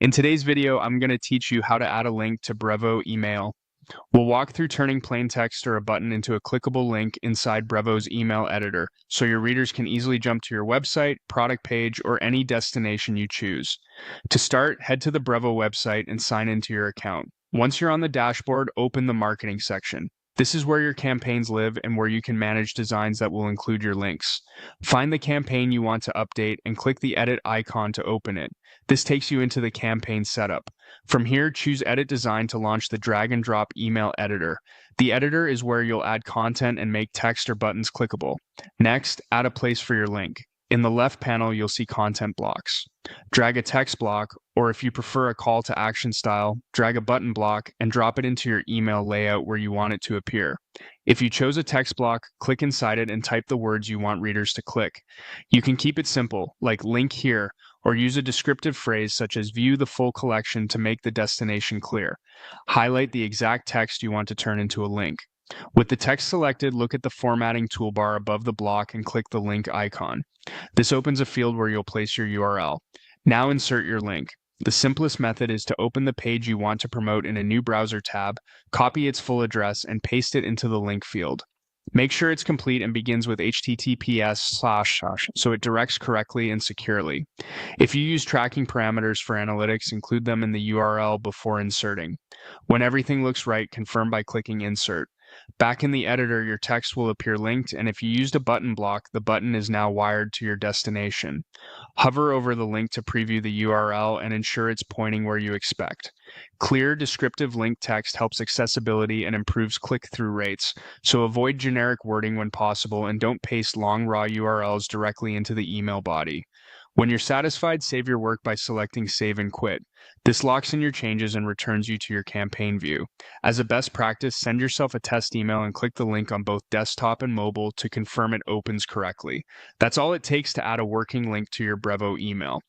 In today's video, I'm going to teach you how to add a link to Brevo email. We'll walk through turning plain text or a button into a clickable link inside Brevo's email editor, so your readers can easily jump to your website, product page, or any destination you choose. To start, head to the Brevo website and sign into your account. Once you're on the dashboard, open the marketing section. This is where your campaigns live and where you can manage designs that will include your links. Find the campaign you want to update and click the edit icon to open it. This takes you into the campaign setup. From here, choose Edit Design to launch the drag and drop email editor. The editor is where you'll add content and make text or buttons clickable. Next, add a place for your link. In the left panel, you'll see content blocks. Drag a text block, or if you prefer a call to action style, drag a button block and drop it into your email layout where you want it to appear. If you chose a text block, click inside it and type the words you want readers to click. You can keep it simple, like link here, or use a descriptive phrase such as view the full collection to make the destination clear. Highlight the exact text you want to turn into a link. With the text selected, look at the formatting toolbar above the block and click the link icon. This opens a field where you'll place your URL. Now insert your link. The simplest method is to open the page you want to promote in a new browser tab, copy its full address, and paste it into the link field. Make sure it's complete and begins with https:// so it directs correctly and securely. If you use tracking parameters for analytics, include them in the URL before inserting. When everything looks right, confirm by clicking Insert. Back in the editor, your text will appear linked, and if you used a button block, the button is now wired to your destination. Hover over the link to preview the URL and ensure it's pointing where you expect. Clear, descriptive link text helps accessibility and improves click-through rates, so avoid generic wording when possible and don't paste long raw URLs directly into the email body. When you're satisfied, save your work by selecting Save and Quit. This locks in your changes and returns you to your campaign view. As a best practice, send yourself a test email and click the link on both desktop and mobile to confirm it opens correctly. That's all it takes to add a working link to your Brevo email.